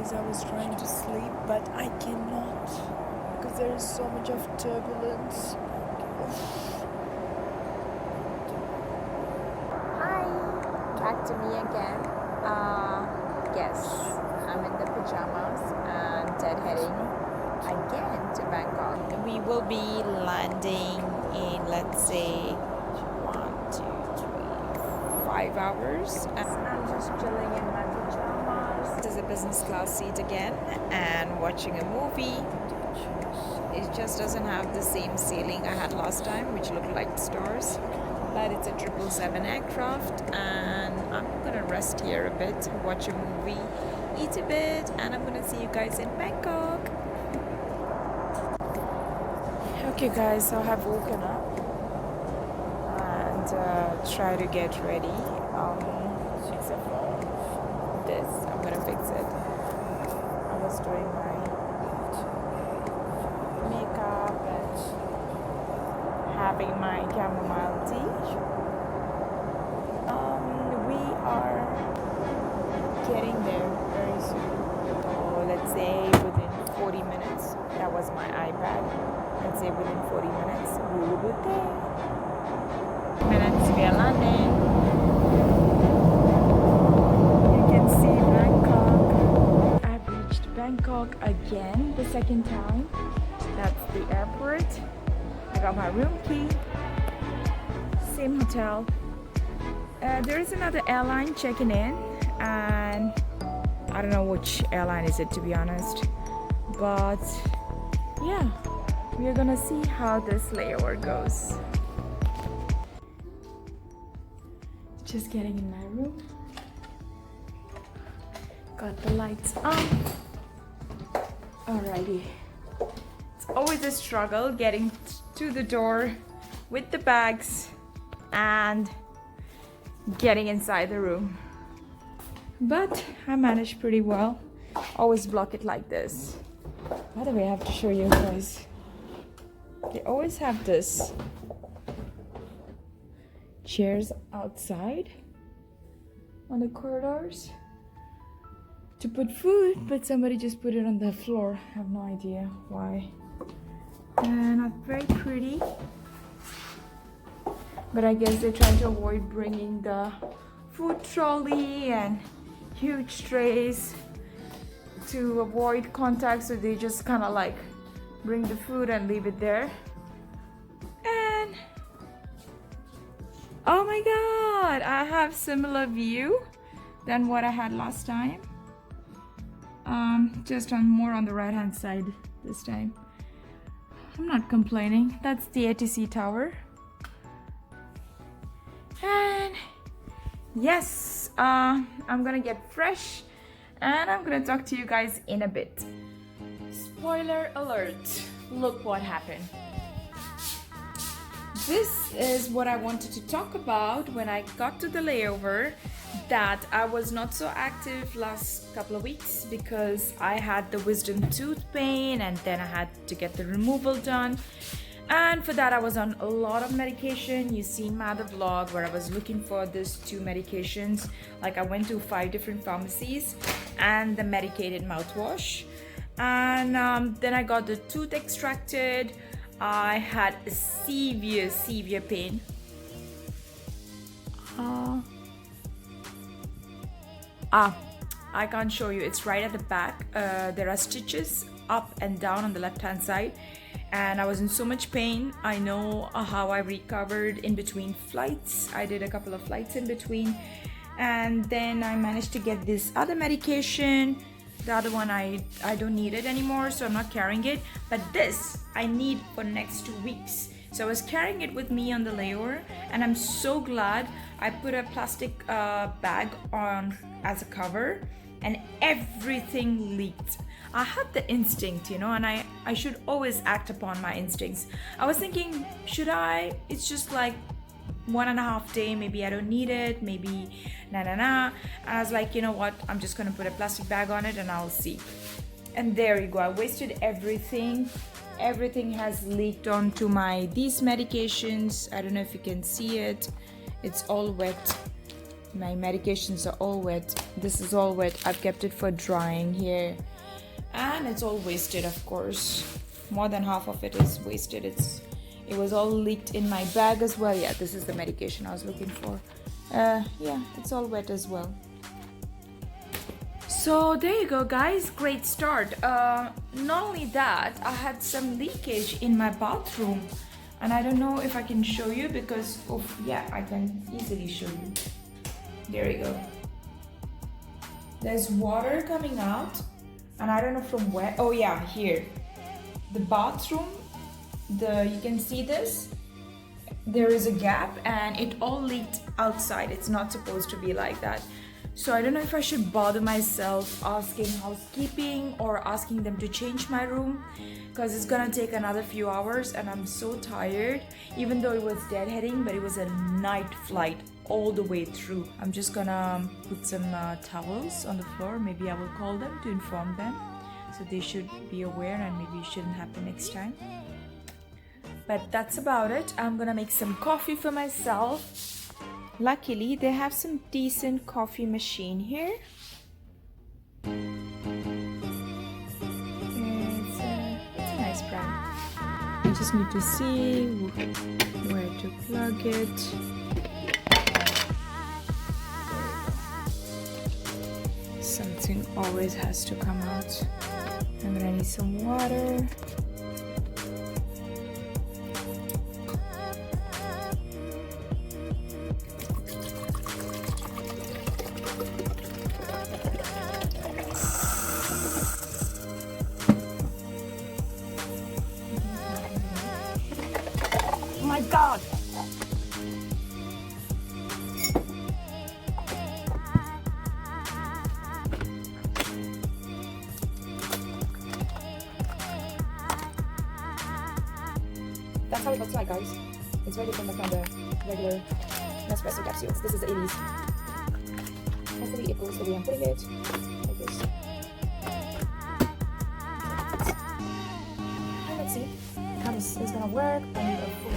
guys, I was trying to sleep, but I cannot because there is so much of turbulence. Hi, back to me again. Yes, I'm in the pajamas and heading again to Bangkok. We will be landing in, let's say, 5 hours. And I'm just chilling in my pajamas. This is a business class seat again and watching a movie. It just doesn't have the same ceiling I had last time, which looked like stars. But it's a 777 aircraft, and I'm gonna rest here a bit, watch a movie, eat a bit, and I'm gonna see you guys in Bangkok. Okay guys, so I have woken up and try to get ready. Except for this, I'm gonna fix it. I was doing my makeup and having my chamomile tea. We are getting there very soon. So let's say within 40 minutes. That was my iPad. Let's say within 40 minutes we will be there. Minutes, we are landing. You can see Bangkok. I've reached Bangkok again, the second time. That's the airport. I got my room key. Same hotel. There is another airline checking in, and I don't know which airline is it, to be honest. But yeah, we're gonna see how this layover goes. Just getting in my room. Got the lights on. Alrighty. It's always a struggle getting to the door with the bags and getting inside the room. But I managed pretty well. Always block it like this. By the way, I have to show you guys. They always have this chairs outside on the corridors to put food, but somebody just put it on the floor. I have no idea why. And not very pretty, but I guess they're trying to avoid bringing the food trolley and huge trays to avoid contact, so they just kind of like bring the food and leave it there. And oh my god, I have similar view than what I had last time. Just on more on the right hand side this time. I'm not complaining. That's the ATC tower. And yes, I'm gonna get fresh and I'm gonna talk to you guys in a bit. Spoiler alert, look what happened. This is what I wanted to talk about when I got to the layover, that I was not so active last couple of weeks because I had the wisdom tooth pain and then I had to get the removal done. And for that I was on a lot of medication. You seen my other vlog where I was looking for these 2 medications. Like I went to 5 different pharmacies and the medicated mouthwash. And then I got the tooth extracted. I had a severe pain. I can't show you. It's right at the back. There are stitches up and down on the left hand side. And I was in so much pain. I know how I recovered in between flights. I did a couple of flights in between. And then I managed to get this other medication. The other one I don't need it anymore, so I'm not carrying it. But this I need for next 2 weeks. So I was carrying it with me on the layover, and I'm so glad I put a plastic bag on as a cover, and everything leaked. I had the instinct, you know, and I should always act upon my instincts. I was thinking, should I? It's just like 1.5 days, maybe I don't need it, maybe And I was like, you know what, I'm just gonna put a plastic bag on it and I'll see. And there you go, I wasted everything. Everything has leaked onto these medications. I don't know if you can see it. It's all wet. My medications are all wet. This is all wet. I've kept it for drying here. And it's all wasted, of course. More than half of it is wasted. It was all leaked in my bag as well. Yeah, this is the medication I was looking for. Yeah, it's all wet as well. So there you go, guys. Great start. Not only that, I had some leakage in my bathroom. And I don't know if I can show you because, oh yeah, I can easily show you. There you go. There's water coming out. And I don't know from where. Oh yeah, here. The bathroom, you can see this. There is a gap and it all leaked outside. It's not supposed to be like that. So I don't know if I should bother myself asking housekeeping or asking them to change my room, because it's gonna take another few hours and I'm so tired. Even though it was deadheading, but it was a night flight all the way through. I'm just gonna put some towels on the floor. Maybe I will call them to inform them, so they should be aware and maybe it shouldn't happen next time. But that's about it. I'm gonna make some coffee for myself. Luckily, they have some decent coffee machine here. It's a nice brand. I just need to see where to plug it. Something always has to come out. I'm gonna need some water. Oh my God! That's how it looks like, guys. It's very different from the regular Nespresso capsules. This is the 80s. Hopefully it goes the way I'm putting it, like this. And let's see how this is gonna work. I need a full.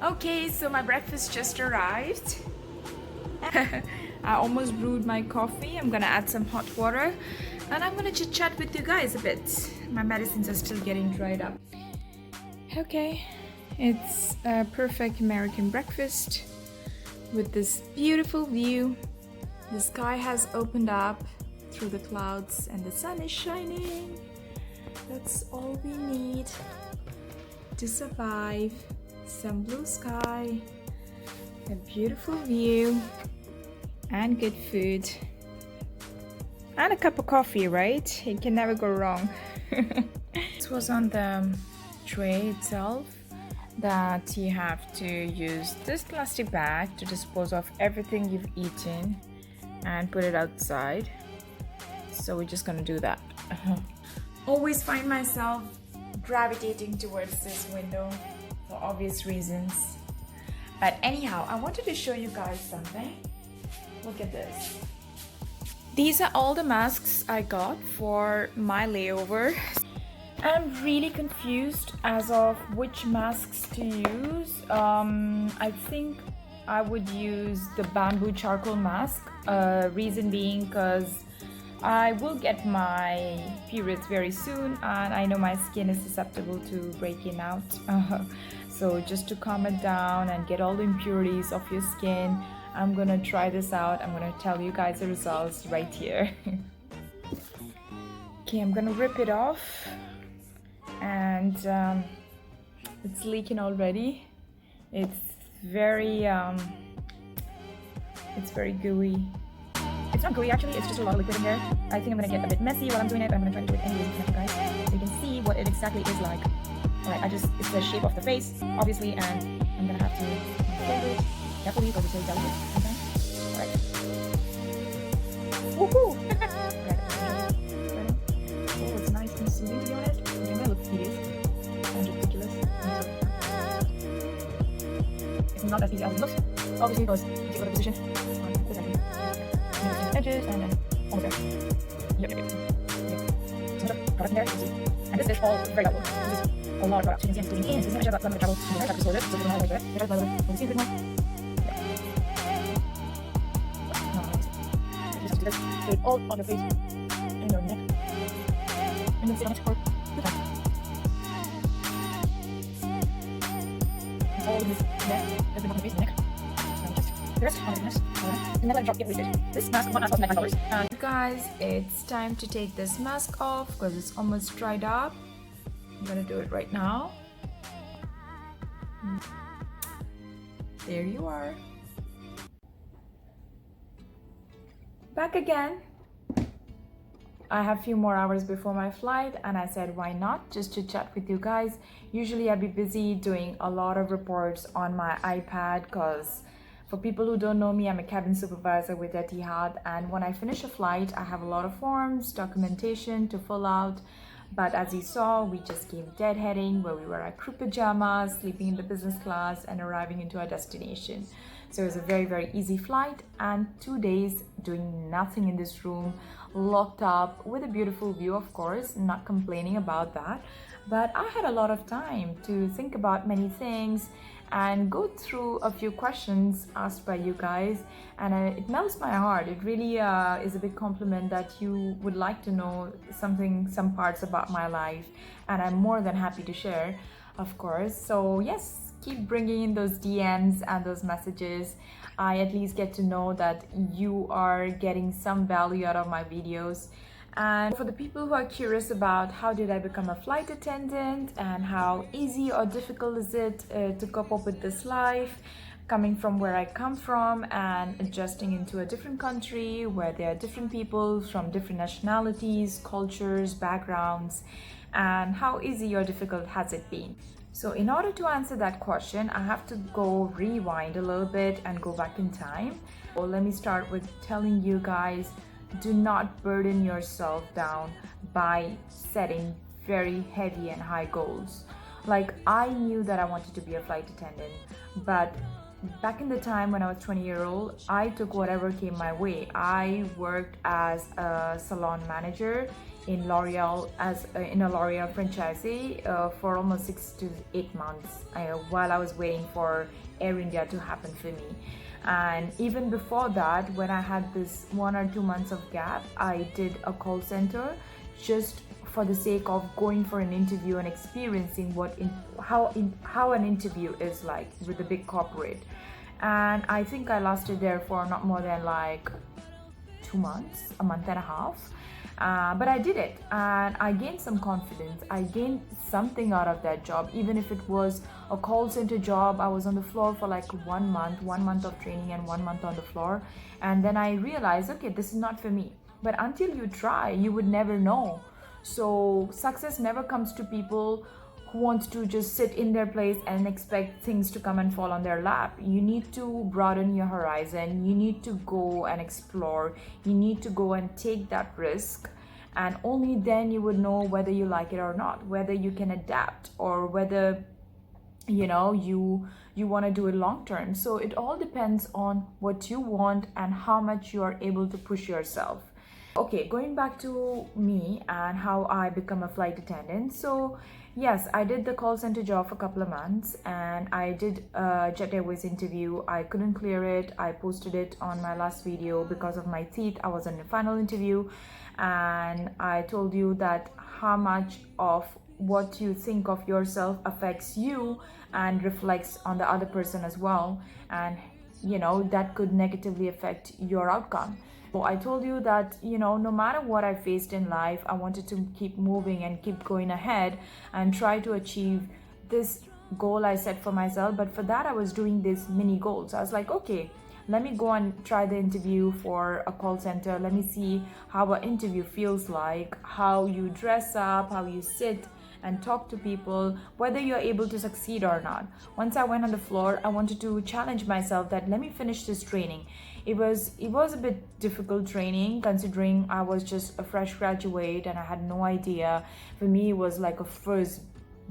Okay, so my breakfast just arrived. I almost brewed my coffee. I'm gonna add some hot water and I'm gonna chit chat with you guys a bit. My medicines are still getting dried up. Okay, it's a perfect American breakfast with this beautiful view. The sky has opened up through the clouds and the sun is shining. That's all we need to survive. Some blue sky, a beautiful view, and good food. And a cup of coffee, right? It can never go wrong. This was on the tray itself that you have to use this plastic bag to dispose of everything you've eaten and put it outside. So we're just gonna do that. Always find myself gravitating towards this window for obvious reasons. But anyhow, I wanted to show you guys something. Look at this. These are all the masks I got for my layover. I'm really confused as of which masks to use. I think I would use the bamboo charcoal mask. Reason being because I will get my periods very soon and I know my skin is susceptible to breaking out. So just to calm it down and get all the impurities off your skin, I'm gonna try this out. I'm gonna tell you guys the results right here. Okay, I'm gonna rip it off and it's leaking already. It's very gooey. It's not gooey actually, it's just a lot of liquid in there. I think I'm gonna get a bit messy while I'm doing it, but I'm gonna try to do it anyways with you guys so you can see what it exactly is like. Alright, it's the shape of the face, obviously, and I'm gonna have to fold it carefully because it's very delicate sometimes. Alright. Woohoo! Oh, it's nice and soothing to be honest. It's gonna look hideous and ridiculous. It's not as easy as it looks, obviously, because you take out the position on the edges and then almost there. Yep. So product in there. And this is all very valuable. This is a lot of products. You can see I'm putting in. This is actually got some of the travel. I have to store it. So it's not like that. There's a little. You see a bit more. Just do this. Put it all on your face and your neck. And then sit on it for the time. All of this there. There's been on the face and the neck. The rest on the fitness. And then let it drop. Get wasted. This mask, one mask costs $9. Guys, it's time to take this mask off because it's almost dried up. I'm gonna do it right now. There you are. Back again. I have a few more hours before my flight and I said why not, just to chat with you guys. Usually I'd be busy doing a lot of reports on my iPad because for people who don't know me, I'm a cabin supervisor with Etihad, and when I finish a flight I have a lot of forms, documentation to fill out. But as you saw, we just came deadheading where we were at crew pajamas, sleeping in the business class and arriving into our destination. So it was a very, very easy flight and 2 days doing nothing in this room, locked up with a beautiful view, of course, not complaining about that. But I had a lot of time to think about many things and go through a few questions asked by you guys, and it melts my heart. It really is a big compliment that you would like to know some parts about my life, and I'm more than happy to share, of course. So yes, keep bringing in those DMs and those messages. I at least get to know that you are getting some value out of my videos. And for the people who are curious about how did I become a flight attendant and how easy or difficult is it to cope up with this life, coming from where I come from and adjusting into a different country where there are different people from different nationalities, cultures, backgrounds, and how easy or difficult has it been? So in order to answer that question, I have to go rewind a little bit and go back in time. Well, let me start with telling you guys, do not burden yourself down by setting very heavy and high goals. Like, I knew that I wanted to be a flight attendant, but back in the time when I was 20-year-old, I took whatever came my way. I worked as a salon manager in L'Oreal in a L'Oreal franchisee for almost 6 to 8 months while I was waiting for Air India to happen for me. And even before that, when I had this 1 or 2 months of gap, I did a call center just for the sake of going for an interview and experiencing how an interview is like with a big corporate. And I think I lasted there for not more than like 2 months, a month and a half. But I did it and I gained some confidence. I gained something out of that job, even if it was a call center job. I was on the floor for like 1 month of training and 1 month on the floor. And then I realized, okay, this is not for me. But until you try, you would never know. So success never comes to people who wants to just sit in their place and expect things to come and fall on their lap. You need to broaden your horizon. You need to go and explore. You need to go and take that risk. And only then you would know whether you like it or not, whether you can adapt, or whether you want to do it long term. So it all depends on what you want and how much you are able to push yourself. Okay, going back to me and how I become a flight attendant. So yes, I did the call center job for a couple of months and I did a Jet Airways interview. I couldn't clear it. I posted it on my last video because of my teeth. I was in the final interview and I told you that how much of what you think of yourself affects you and reflects on the other person as well, and that could negatively affect your outcome. So I told you that no matter what I faced in life, I wanted to keep moving and keep going ahead and try to achieve this goal I set for myself. But for that I was doing these mini goals. I was like, okay, let me go and try the interview for a call center. Let me see how an interview feels like, how you dress up, how you sit and talk to people, whether you're able to succeed or not. Once I went on the floor, I wanted to challenge myself that let me finish this training. It was a bit difficult training considering I was just a fresh graduate and I had no idea. For me, it was like a first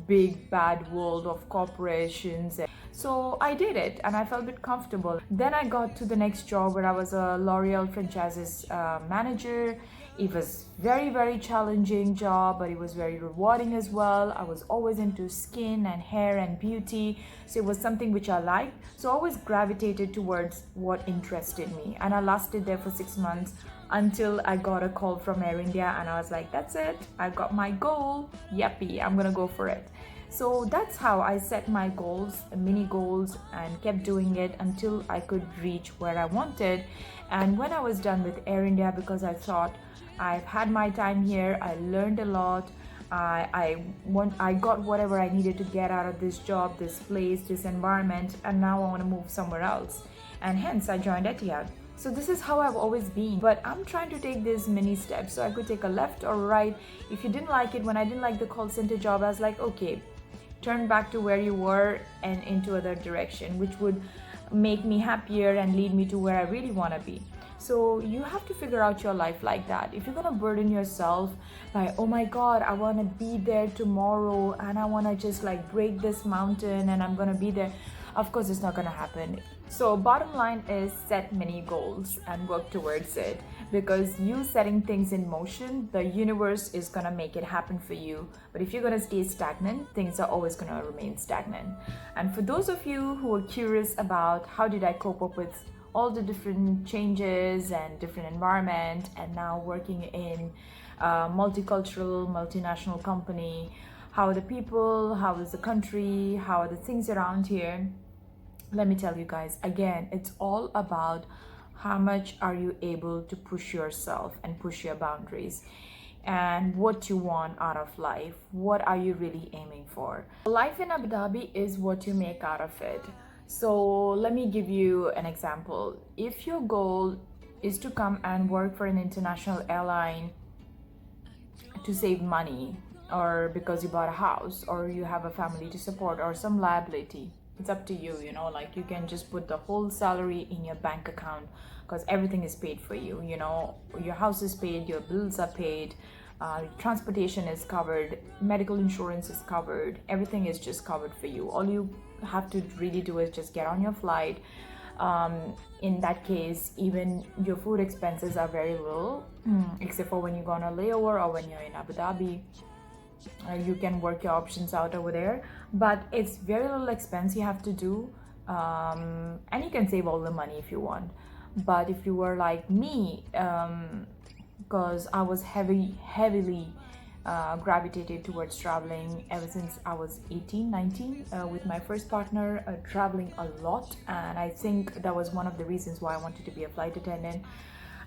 big bad world of corporations. So I did it and I felt a bit comfortable. Then I got to the next job where I was a L'Oreal franchises manager. It was very challenging job, but it was very rewarding as well. I was always into skin and hair and beauty, so it was something which I liked. So I always gravitated towards what interested me, and I lasted there for 6 months until I got a call from Air India, and I was like, that's it, I got my goal, yuppie, I'm gonna go for it. So that's how I set my goals, mini goals, and kept doing it until I could reach where I wanted. And when I was done with Air India, because I thought I've had my time here, I learned a lot, I got whatever I needed to get out of this job, this place, this environment, and now I want to move somewhere else. And hence I joined Etihad. So this is how I've always been, but I'm trying to take these mini steps. So I could take a left or right. If you didn't like it, when I didn't like the call center job, I was like, okay, turn back to where you were and into other direction, which would make me happier and lead me to where I really want to be. So you have to figure out your life like that. If you're gonna burden yourself by, oh my god, I want to be there tomorrow and I want to just like break this mountain and I'm gonna be there, of course it's not gonna happen. So bottom line is, set many goals and work towards it, because you setting things in motion, the universe is gonna make it happen for you. But if you're gonna stay stagnant, things are always gonna remain stagnant. And for those of you who are curious about how did I cope up with all the different changes and different environment, and now working in a multicultural, multinational company, how are the people, how is the country, how are the things around here, let me tell you guys, again, it's all about how much are you able to push yourself and push your boundaries, and what you want out of life. What are you really aiming for? Life in Abu Dhabi is what you make out of it. So let me give you an example. If your goal is to come and work for an international airline to save money, or because you bought a house, or you have a family to support, or some liability, it's up to you, you know, like you can just put the whole salary in your bank account because everything is paid for you, you know, your house is paid, your bills are paid, transportation is covered, medical insurance is covered, everything is just covered for you. All you have to really do is just get on your flight. In that case, even your food expenses are very low, except for when you go on a layover or when you're in Abu Dhabi. You can work your options out over there, but it's very little expense you have to do, and you can save all the money if you want. But if you were like me, because I was heavily gravitated towards traveling ever since I was 18, 19, with my first partner, traveling a lot, and I think that was one of the reasons why I wanted to be a flight attendant.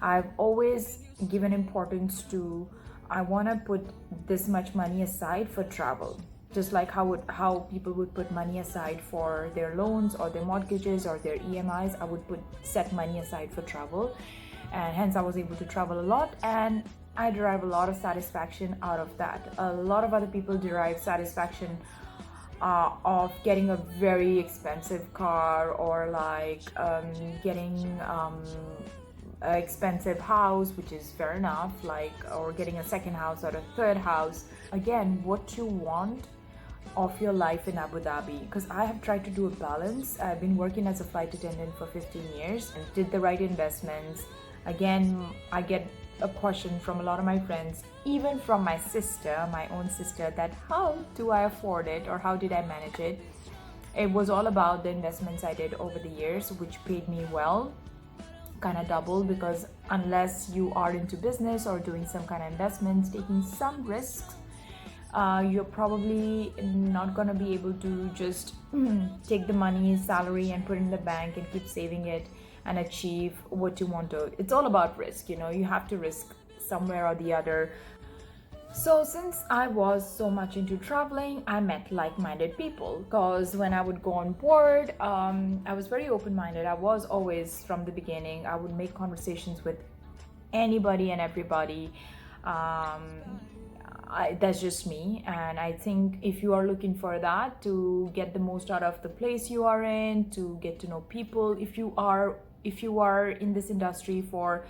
I've always given importance to, I want to put this much money aside for travel, just like how people would put money aside for their loans or their mortgages or their EMIs. I would set money aside for travel, and hence I was able to travel a lot, and I derive a lot of satisfaction out of that. A lot of other people derive satisfaction of getting a very expensive car, or like getting expensive house, which is fair enough, like, or getting a second house or a third house. Again, what you want of your life in Abu Dhabi, because I have tried to do a balance. I've been working as a flight attendant for 15 years and did the right investments. Again, I get a question from a lot of my friends, even from my sister, my own sister, that how do I afford it, or how did I manage it? It was all about the investments I did over the years, which paid me well, kind of double, because unless you are into business or doing some kind of investments, taking some risks, you're probably not going to be able to just take the money, salary, and put it in the bank and keep saving it and achieve what you want to. It's all about risk, you know, you have to risk somewhere or the other. So since I was so much into traveling, I met like-minded people, because when I would go on board, I was very open-minded. I was always, from the beginning, I would make conversations with anybody and everybody. That's just me, and I think if you are looking for that, to get the most out of the place you are in, to get to know people, if you are in this industry for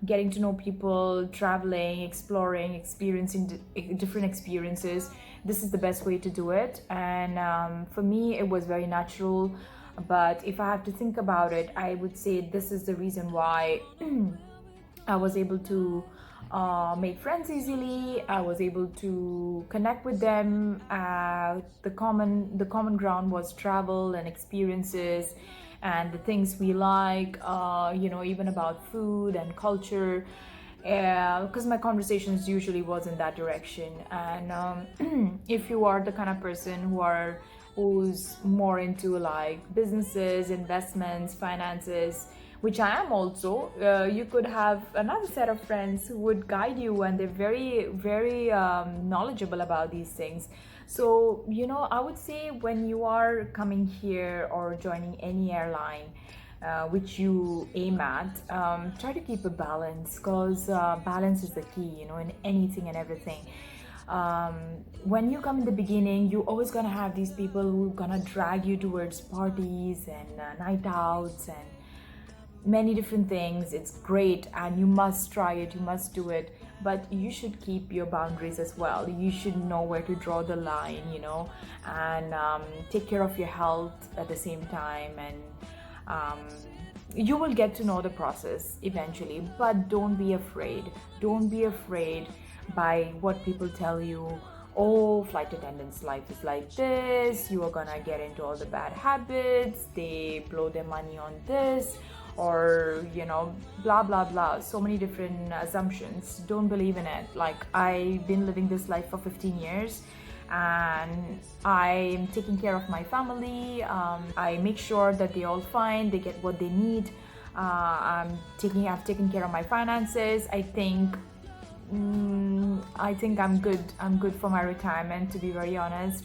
getting to know people, traveling, exploring, experiencing different experiences. This is the best way to do it. And for me, it was very natural. But if I have to think about it, I would say this is the reason why I was able to make friends easily. I was able to connect with them. The common ground was travel and experiences, and the things we like. Even about food and culture. Because my conversations usually was in that direction. And if you are the kind of person who's more into like businesses, investments, finances, which I am also, you could have another set of friends who would guide you, and they're very, very knowledgeable about these things. So, I would say when you are coming here or joining any airline, which you aim at, try to keep a balance, because balance is the key, in anything and everything. When you come in the beginning, you're always gonna have these people who are gonna drag you towards parties and night outs and many different things. It's great and you must try it, you must do it, but you should keep your boundaries as well. You should know where to draw the line, and take care of your health at the same time. And you will get to know the process eventually, but don't be afraid by what people tell you. Oh, flight attendants life is like this, you are gonna get into all the bad habits, they blow their money on this, or blah blah blah, so many different assumptions. Don't believe in it. Like, I've been living this life for 15 years and I'm taking care of my family. I make sure that they all fine, they get what they need. I've taken care of my finances. I think I'm good for my retirement, to be very honest.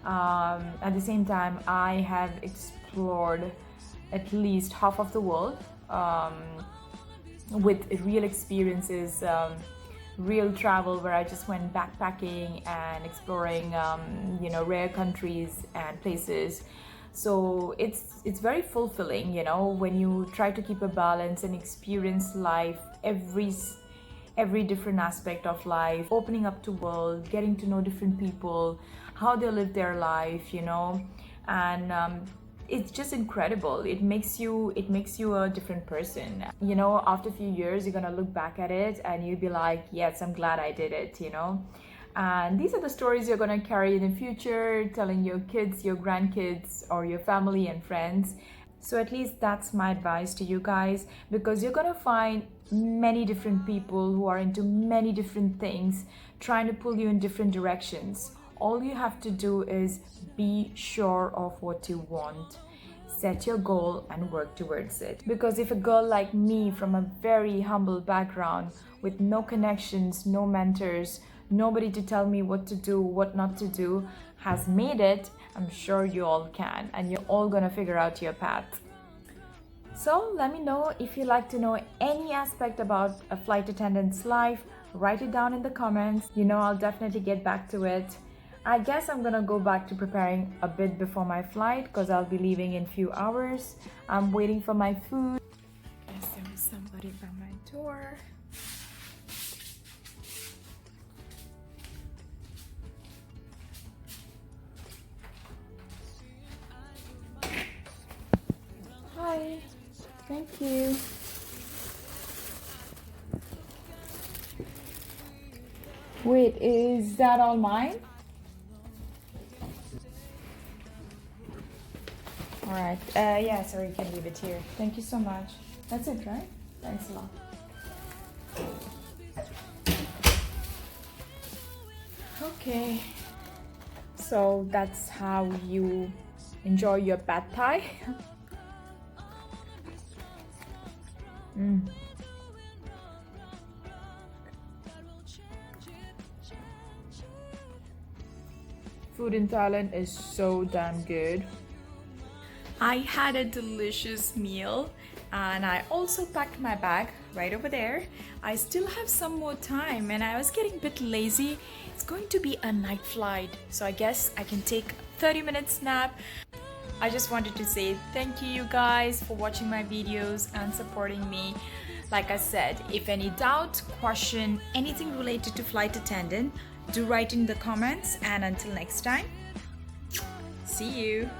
At the same time, I have explored at least half of the world, with real experiences, real travel, where I just went backpacking and exploring rare countries and places. So it's very fulfilling, when you try to keep a balance and experience life, every different aspect of life, opening up to world, getting to know different people, how they live their life, and it's just incredible. It makes you a different person. After a few years, you're gonna look back at it and you'll be like, yes, I'm glad I did it. And these are the stories you're gonna carry in the future, telling your kids, your grandkids, or your family and friends. So at least that's my advice to you guys, because you're gonna find many different people who are into many different things, trying to pull you in different directions. All you have to do is be sure of what you want, set your goal and work towards it. Because if a girl like me, from a very humble background, with no connections, no mentors, nobody to tell me what to do, what not to do, has made it, I'm sure you all can, and you're all gonna figure out your path. So let me know if you'd like to know any aspect about a flight attendant's life. Write it down in the comments. I'll definitely get back to it. I guess I'm gonna go back to preparing a bit before my flight, because I'll be leaving in a few hours. I'm waiting for my food. Yes, there is somebody by my door. Hi, thank you. Wait, is that all mine? All right. Yeah, sorry, you can leave it here. Thank you so much. That's it, right? Thanks a lot. Okay. So that's how you enjoy your pad thai. Food in Thailand is so damn good. I had a delicious meal and I also packed my bag right over there. I still have some more time and I was getting a bit lazy. It's going to be a night flight, so I guess I can take a 30-minute nap. I just wanted to say thank you guys for watching my videos and supporting me. Like I said, if any doubt, question, anything related to flight attendant, do write in the comments, and until next time, see you.